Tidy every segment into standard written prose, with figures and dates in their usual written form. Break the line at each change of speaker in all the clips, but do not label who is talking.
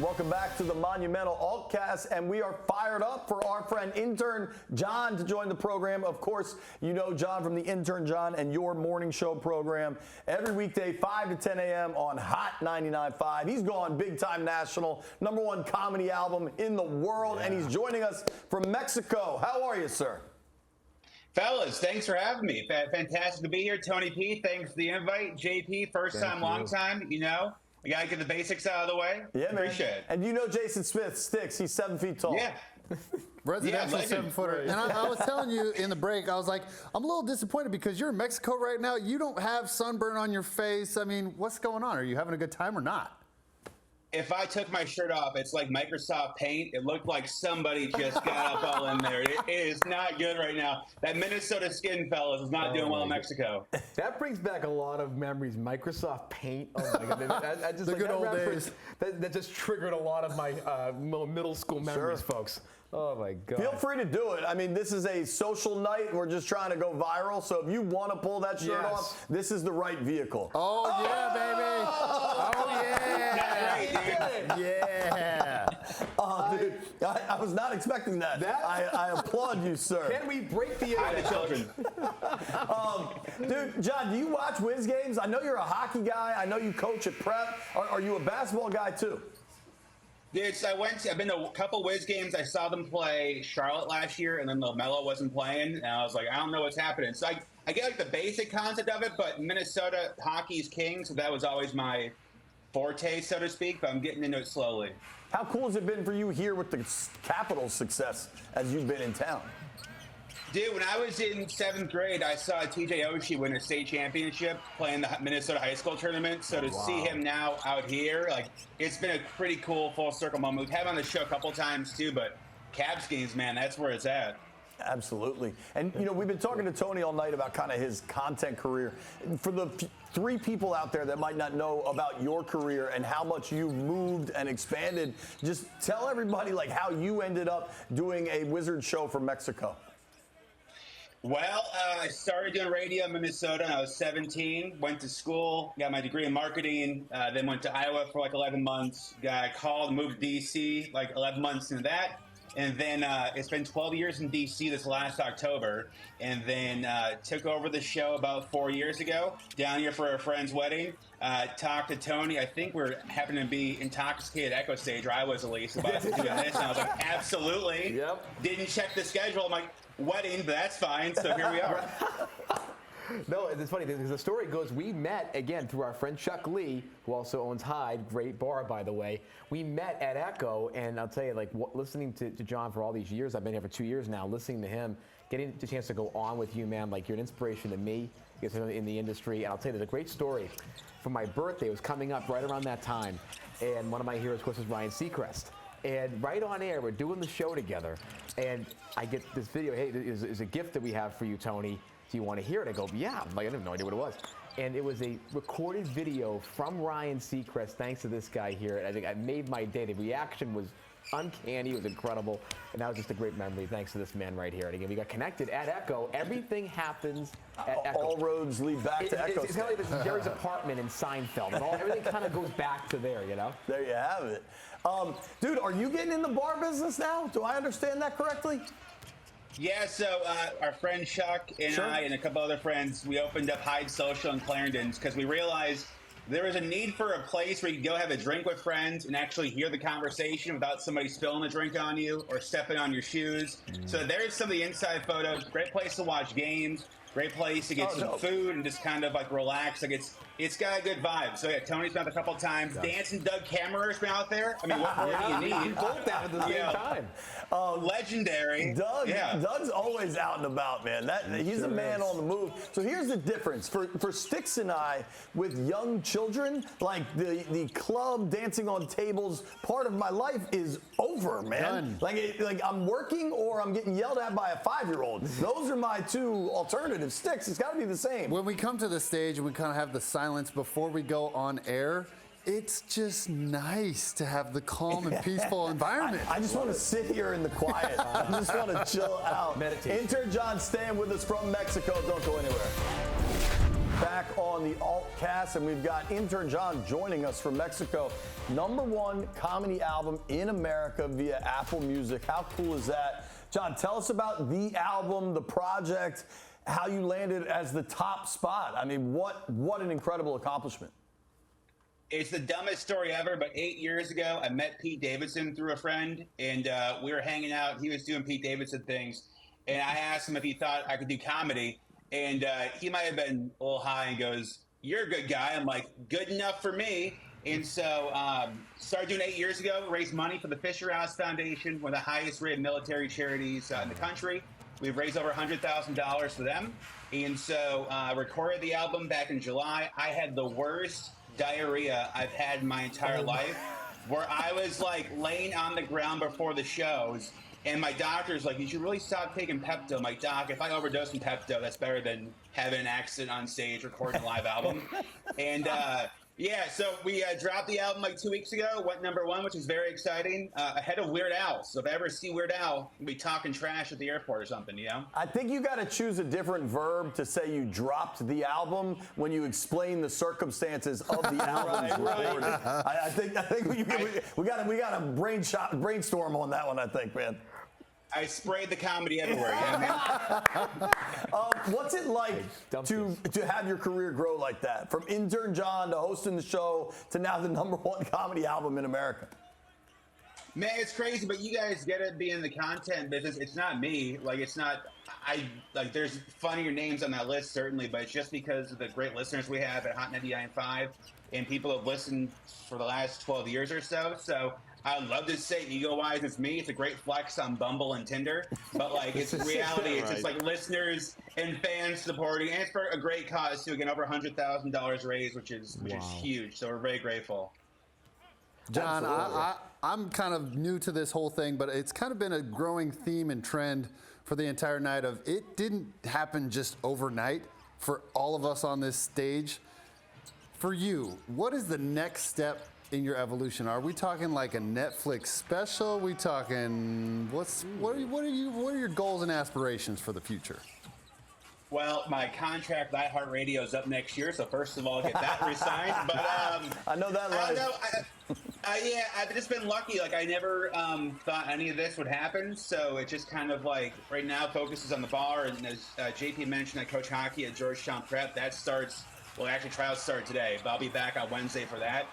Welcome back to the Monumental Alt-Casts, and we are fired up for our friend Intern John to join the program. Of course, you know John from the Intern John and Your Morning Show program every weekday, 5 to 10 a.m. on Hot 99.5. He's gone big-time national, #1 comedy album in the world, and he's joining us from Mexico. How are you, sir?
Fellas, thanks for having me. Fantastic to be here. Tony P, thanks for the invite. JP, first time, long time, you know. We got to get the basics out of the way.
Yeah, man.
Appreciate it.
And you know Jason Smith sticks. He's 7 feet tall.
Yeah.
Residential
legend.
7-footer. And I was telling you in the break, I was like, I'm a little disappointed because you're in Mexico right now. You don't have sunburn on your face. I mean, what's going on? Are you having a good time or not?
If I took my shirt off, it's like Microsoft Paint. It looked like somebody just got up all in there. It is not good right now. That Minnesota skin, fellas, is not doing well in Mexico.
That brings back a lot of memories. Microsoft Paint. Oh my God! I just,
The
like,
good
that
old
reference,
days.
That just triggered a lot of my middle school memories, folks. Oh my God!
Feel free to do it. I mean, this is a social night. We're just trying to go viral. So if you want to pull that shirt off, this is the right vehicle.
Oh, yeah, baby. Oh, yeah. Yeah.
Oh, dude, I was not expecting that. I applaud you, sir.
Can we break the
Hi, the
internet?
children.
Dude, John, do you watch Wiz games? I know you're a hockey guy. I know you coach at Prep. Are you a basketball guy, too?
Dude, so I've been to a couple Wiz games. I saw them play Charlotte last year, and then LaMelo wasn't playing. And I was like, I don't know what's happening. So I get like the basic concept of it, but Minnesota hockey's king, so that was always my forte, so to speak, but I'm getting into it slowly.
How cool has it been for you here with the Capitals' success as you've been in town?
Dude, when I was in 7th grade, I saw TJ Oshie win a state championship playing the Minnesota high school tournament. So to see him now out here, like, it's been a pretty cool full circle moment. We've had him on the show a couple times too, but Caps games, man, that's where it's at.
Absolutely. And, you know, we've been talking to Tony all night about kind of his content career. For the 3 people out there that might not know about your career and how much you've moved and expanded, just tell everybody, like, how you ended up doing a Wizard show from Mexico.
Well, I started doing radio in Minnesota when I was 17, went to school, got my degree in marketing, then went to Iowa for like 11 months, got called, moved to D.C. like 11 months into that. And then it's been 12 years in D.C. this last October, and then took over the show about 4 years ago, down here for a friend's wedding. Talked to Tony. I think we're happening to be intoxicated at Echo Stage, or I was at least, about doing this. And I was like, absolutely.
Yep.
Didn't check the schedule. I'm like, wedding, but that's fine. So here we are.
No, it's funny because the story goes, we met, again, through our friend Chuck Lee, who also owns Hyde, great bar, by the way. We met at Echo, and I'll tell you, like, listening to John for all these years, I've been here for 2 years now, listening to him, getting the chance to go on with you, man, like, you're an inspiration to me, because I'm in the industry, and I'll tell you, there's a great story. For my birthday, it was coming up right around that time, and one of my heroes, of course, was Ryan Seacrest. And right on air, we're doing the show together, and I get this video, hey, there's a gift that we have for you, Tony. Do you want to hear it? I go, yeah. I'm like, I have no idea what it was. And it was a recorded video from Ryan Seacrest, thanks to this guy here. And I think it made my day. The reaction was uncanny. It was incredible. And that was just a great memory, thanks to this man right here. And again, we got connected at Echo. Everything happens at Echo.
All roads lead back to Echo.
It's kind of like this is Jerry's apartment in Seinfeld. And everything kind of goes back to there, you know?
There you have it. Dude, are you getting in the bar business now? Do I understand that correctly?
Yeah, so our friend Chuck and I and a couple other friends, we opened up Hyde Social in Clarendon's because we realized there was a need for a place where you could go have a drink with friends and actually hear the conversation without somebody spilling a drink on you or stepping on your shoes. So there's some of the inside photos. Great place to watch games. Great place to get some food and just kind of like relax. Like it's got a good vibe. So yeah, Tony's been out a couple of times. Dancing Doug Kammerer's been out there. I mean, what more do you need?
You both out at the same time.
Legendary.
Doug's always out and about, man. He's a man on the move. So here's the difference. For Sticks and I, with young children, like the club, dancing on tables, part of my life is over, man. Like I'm working or I'm getting yelled at by a 5-year-old. Those are my 2 alternatives. Sticks, it's got to be the same.
When we come to the stage and we kind of have the silence before we go on air, it's just nice to have the calm and peaceful environment.
I just want to sit here in the quiet. I just want to chill out.
Meditate.
Intern John staying with us from Mexico. Don't go anywhere. back on the Alt-Cast, and we've got Intern John joining us from Mexico. #1 comedy album in America via Apple Music. How cool is that? John, tell us about the album, the project, how you landed as the top spot. I mean, what an incredible accomplishment.
It's the dumbest story ever, but 8 years ago, I met Pete Davidson through a friend, and we were hanging out. He was doing Pete Davidson things, and I asked him if he thought I could do comedy, and he might have been a little high and goes, "You're a good guy." I'm like, "Good enough for me." And so started doing 8 years ago, raised money for the Fisher House Foundation, one of the highest rated military charities in the country. We've raised over $100,000 for them. And so recorded the album back in July. I had the worst diarrhea I've had in my entire life, where I was like laying on the ground before the shows, and my doctor's like, "You should really stop taking Pepto." I'm like, "Doc, if I overdose on Pepto, that's better than having an accident on stage recording a live album." And yeah, so we dropped the album like 2 weeks ago, went #1, which is very exciting, ahead of Weird Al. So if I ever see Weird Al, we'll be talking trash at the airport or something, you know?
I think you got to choose a different verb to say you dropped the album when you explain the circumstances of the album's recording. I think we got to brainstorm on that one. I think, man.
I sprayed the comedy everywhere. You know what I mean?
What's it like to have your career grow like that? From Intern John to hosting the show to now the #1 comedy album in America.
Man, it's crazy, but you guys get to be in the content business. It's not me. Like, it's not. There's funnier names on that list, certainly, but it's just because of the great listeners we have at Hot 99.5, and people have listened for the last 12 years or so. So I'd love to say ego-wise it's me. It's a great flex on Bumble and Tinder. But, like, it's reality. It's just, like, listeners and fans supporting. And it's for a great cause, too. Again, over $100,000 raised, which is huge. So we're very grateful.
John, I'm kind of new to this whole thing, but it's kind of been a growing theme and trend for the entire night of it didn't happen just overnight for all of us on this stage. For you, what is the next step in your evolution? Are we talking like a Netflix special? We talking what are your goals and aspirations for the future?
Well, my contract with iHeartRadio is up next year, so first of all, get that resigned. But
I know that.
I don't know. Yeah, I've just been lucky. Like, I never thought any of this would happen, so it just kind of like right now focuses on the bar. And as JP mentioned, I coach hockey at Georgetown Prep. That starts. Well, actually, trials start today, but I'll be back on Wednesday for that.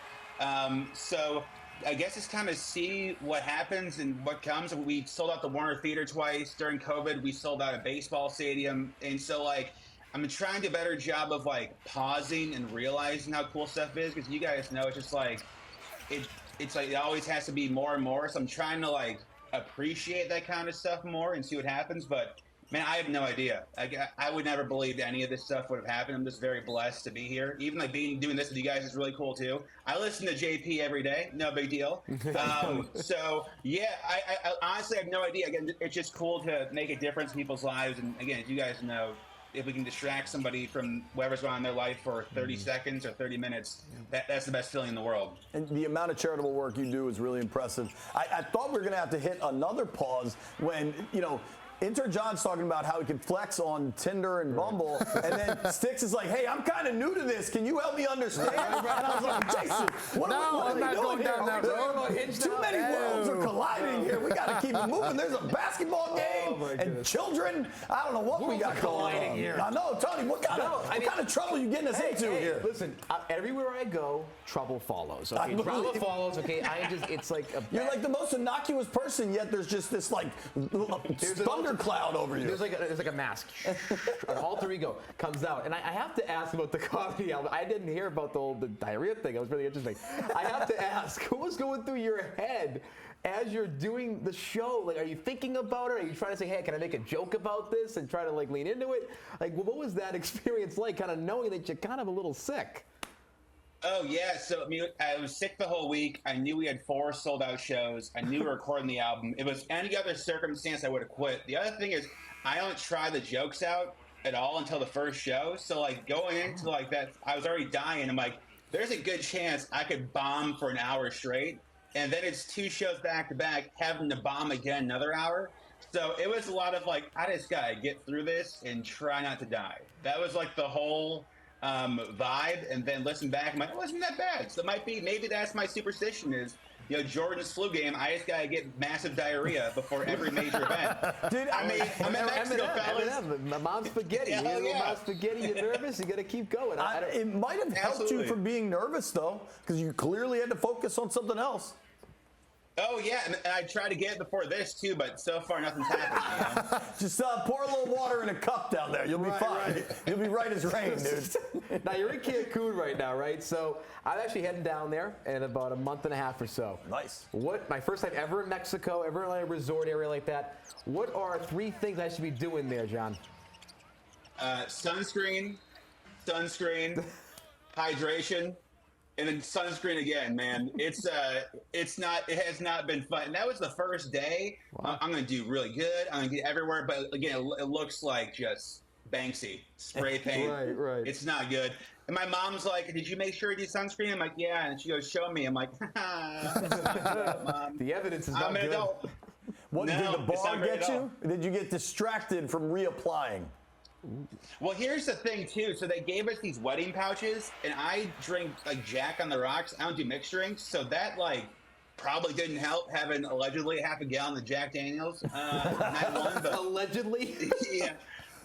So I guess it's kind of see what happens and what comes. We sold out the Warner Theater twice during COVID. We sold out a baseball stadium. And so, like, I'm trying to do a better job of, like, pausing and realizing how cool stuff is, because you guys know it's just, like, it's like it always has to be more and more. So I'm trying to, like, appreciate that kind of stuff more and see what happens. But man, I have no idea. I would never believe any of this stuff would have happened. I'm just very blessed to be here. Even like doing this with you guys is really cool too. I listen to JP every day. No big deal. So yeah, I honestly have no idea. Again, it's just cool to make a difference in people's lives. And again, as you guys know, if we can distract somebody from whatever's going on in their life for 30 seconds or 30 minutes, that's the best feeling in the world.
And the amount of charitable work you do is really impressive. I thought we were going to have to hit another pause when, you know, Intern John's talking about how he can flex on Tinder and Bumble, and then Styx is like, "Hey, I'm kind of new to this. Can you help me understand?" And I was like, "Jason, what are we doing
down that road.
Too many worlds are colliding here. We got to keep it moving. There's a basketball game and children. I don't know what we got going on
here.
I know, Tony. What kind of trouble you getting us into here?
Listen, everywhere I go, trouble follows. Okay, trouble follows. Okay, it's like
you're like the most innocuous person, yet there's just this like thundercloud over you.
There's like a mask. An alter ego comes out, and I have to ask about the comedy album. I didn't hear about the diarrhea thing. It was really interesting. I have to ask, what was going through your head as you're doing the show? Like, are you thinking about it? Are you trying to say, "Hey, can I make a joke about this?" and try to like lean into it? Like, what was that experience like? Kind of knowing that you're kind of a little sick.
Oh, yeah. So, I mean, I was sick the whole week. I knew we had 4 sold-out shows. I knew we were recording the album. If it was any other circumstance, I would have quit. The other thing is, I don't try the jokes out at all until the first show. So, like, going into, like, that, I was already dying. I'm like, there's a good chance I could bomb for an hour straight. And then it's 2 shows back-to-back, having to bomb again another hour. So it was a lot of, like, I just got to get through this and try not to die. That was, like, the whole vibe, and then listen back, I'm like, it wasn't that bad. So it might be, maybe that's my superstition is, Jordan's flu game, I just gotta get massive diarrhea before every major event.
Dude,
I'm in Mexico, fellas.
My mom's spaghetti.
Yeah, hell yeah.
Mom's spaghetti. You're nervous. You got to keep going.
It might have helped you
Absolutely.
from being nervous, though, because you clearly had to focus on something else.
Oh yeah, and I tried to get it before this too, but so far nothing's happened.
Just pour a little water in a cup down there. You'll be fine.
right.
You'll be right as rain, dude.
Now you're in Cancun right now, right? So I'm actually heading down there in about a month and a half or so.
Nice.
My first time ever in Mexico, ever in a resort area like that. What are 3 things I should be doing there, John?
Sunscreen, hydration, and then sunscreen again, man. It has not been fun. And that was the first day.
Wow.
I'm gonna do really good. I'm gonna get everywhere, but again, it looks like just Banksy spray paint.
Right.
It's not good. And my mom's like, "Did you make sure you do sunscreen?" I'm like, "Yeah." And she goes, "Show me." I'm like, "Mom,
The evidence is
I'm
not
an
good.
adult."
What
No,
did the
it's
bar
not great
get
at
you?
all.
Did you get distracted from reapplying?
Well, here's the thing too. So they gave us these wedding pouches, and I drink like Jack on the Rocks. I don't do mixed drinks, so that probably didn't help having allegedly half a gallon of Jack Daniels. Night one, but
Allegedly.
yeah.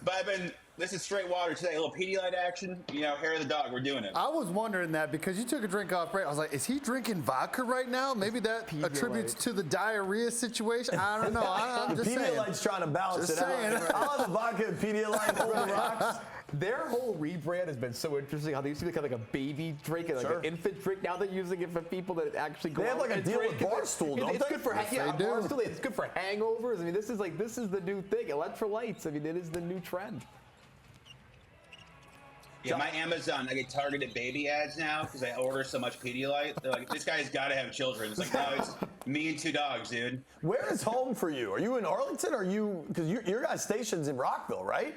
But this is straight water today. A little Pedialyte action. Hair of the dog. We're doing it.
I was wondering that because you took a drink off break. I was like, is he drinking vodka right now? Maybe that
Pedialyte.
attributes to the diarrhea situation. I don't know. I'm just saying.
Pedialyte's trying to balance
Just
it
saying.
out. I'll have a vodka and Pedialyte hold the rocks.
Their whole rebrand has been so interesting. How they used to be kind of like a baby drink and like
Sure.
an infant drink. Now they're using it for people that actually go
They have
out
like a
and
deal
drink.
with Barstool, don't
It's
they?
good for
Yes,
yeah,
they do.
Barstool. It's good for hangovers. I mean, this is the new thing. Electrolytes. I mean, it is the new trend.
Yeah, my Amazon, I get targeted baby ads now because I order so much Pedialyte. They're like, this guy's got to have children. It's like, no, it's me and 2 dogs, dude.
Where is home for you? Are you in Arlington? Or are you, because your guys' station's in Rockville, right?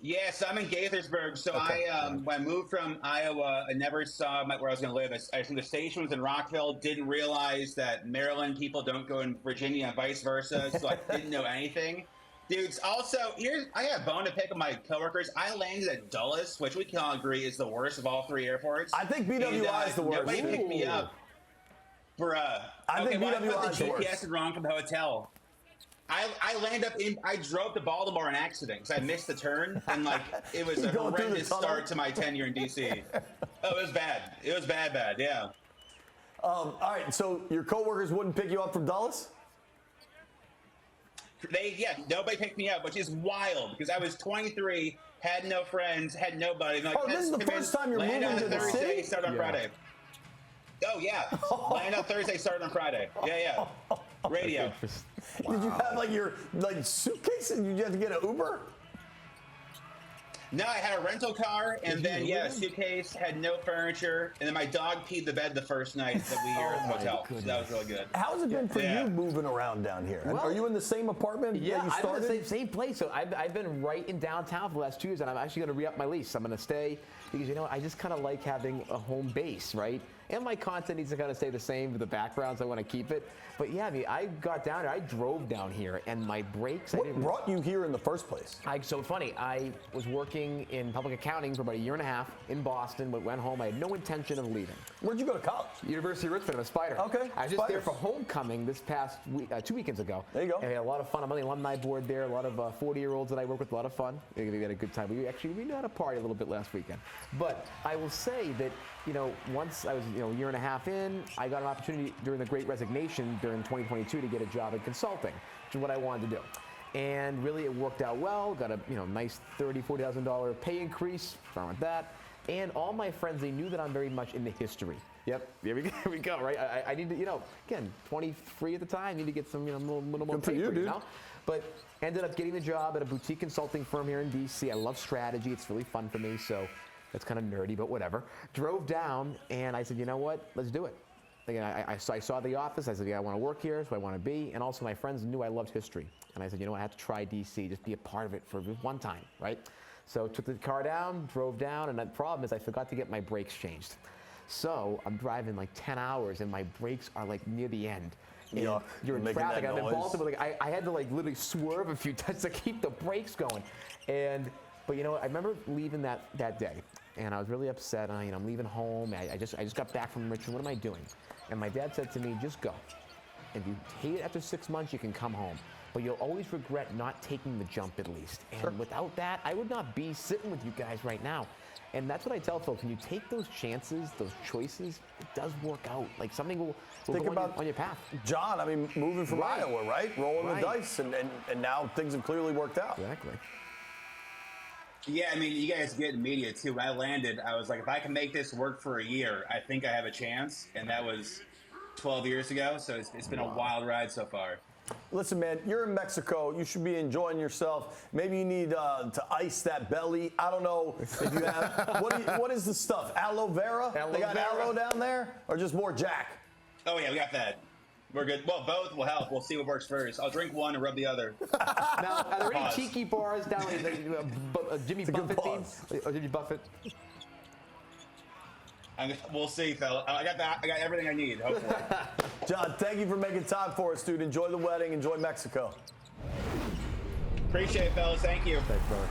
Yes, I'm in Gaithersburg. So when I moved from Iowa, I never saw where I was going to live. I think the station was in Rockville. Didn't realize that Maryland people don't go in Virginia and vice versa. So I didn't know anything. Dudes, also, I got a bone to pick with my coworkers. I landed at Dulles, which we can all agree is the worst of all 3 airports.
I think BWI is the worst.
Nobody picked me up. Bruh.
I think
well,
BWI
I put
is
the
the worst.
GPS is wrong from the hotel. I drove to Baltimore on accident because I missed the turn, and it was a
Going through the
horrendous
tunnel?
start to my tenure in D.C. Oh, it was bad. It was bad, yeah.
All right, so your coworkers wouldn't pick you up from Dulles?
Nobody picked me up, which is wild because I was 23, had no friends, had nobody. Like,
Oh, this is the first time you're
land
moving
on
to the
Thursday,
city?
start on
Yeah.
Friday. Oh yeah, land on Thursday, start on Friday. Yeah. Radio.
Did you have your suitcase and you had to get an Uber?
No, I had a rental car, and then a suitcase, had no furniture, and then my dog peed the bed the first night that we were at the hotel. So that was really good.
How's it been for
Yeah.
you moving around down here?
Well,
Are you in the same apartment
Yeah,
that you
I'm
started?
in the same place. So I've been right in downtown for the last 2 years, and I'm actually going to re-up my lease. I'm going to stay because, I just kind of like having a home base, right? And my content needs to kind of stay the same with the backgrounds. I want to keep it. But yeah, I got down here. I drove down here, and my brakes.
What brought you here in the first place?
So funny. I was working in public accounting for about a year and a half in Boston, but went home. I had no intention of leaving.
Where'd you go to college?
University of Richmond. I'm a Spider.
Okay,
I was just there
Spiders.
for homecoming this past week, 2 weekends ago.
There you go.
And we had a lot of fun. I'm on the alumni board there. A lot of 40-year-olds that I work with. A lot of fun. We had a good time. We had a party a little bit last weekend. But I will say that once I was a year and a half in, I got an opportunity during the Great Resignation during 2022 to get a job in consulting, which is what I wanted to do. And really, it worked out well. Got a nice $40,000 pay increase. Fine with that. And all my friends, they knew that I'm very much into history. Yep, here we go, right? I need to, again, 23 at the time, need to get some, little more
Good for
paper,
you, dude.
But ended up getting the job at a boutique consulting firm here in D.C. I love strategy. It's really fun for me, so that's kind of nerdy, but whatever. Drove down, and I said, you know what? Let's do it. Again, I saw the office. I said, I want to work here. That's where I want to be. And also, my friends knew I loved history. And I said, I have to try D.C., just be a part of it for one time, right? So took the car down, drove down, and the problem is I forgot to get my brakes changed. So I'm driving 10 hours, and my brakes are near the end. And
Yuck.
you're in
Making
traffic.
that
I'm in
noise.
Baltimore. I had to literally swerve a few times to keep the brakes going. And But you know, I remember leaving that day, and I was really upset. I'm leaving home. I just got back from Richmond. What am I doing? And my dad said to me, just go. If you hate it after 6 months, you can come home. But you'll always regret not taking the jump at least. And without that, I would not be sitting with you guys right now. And that's what I tell folks. When you take those chances, those choices, it does work out. Like something will
Think
go
about
on your path.
John, I mean, moving from
Right.
Iowa, right? Rolling
Right.
the dice, and now things have clearly worked out.
Exactly.
Yeah, I mean, you guys get in media too. When I landed, I was like, if I can make this work for a year, I think I have a chance. And that was 12 years ago, so it's been a wild ride so far.
Listen, man, you're in Mexico. You should be enjoying yourself. Maybe you need to ice that belly. I don't know if you have. What is the stuff? Aloe vera? They got aloe down there? Or just more Jack?
Oh, yeah, we got that. We're good. Well, both will help. We'll see what works first. I'll drink one and rub the other.
Now, are there any
Pause.
tiki bars down Jimmy
a good
Buffett team?
pause.
Or Jimmy Buffett?
We'll see, fella. I got everything I need, hopefully.
John, thank you for making time for us, dude. Enjoy the wedding. Enjoy Mexico.
Appreciate it, fellas. Thank you.
Thanks, brother.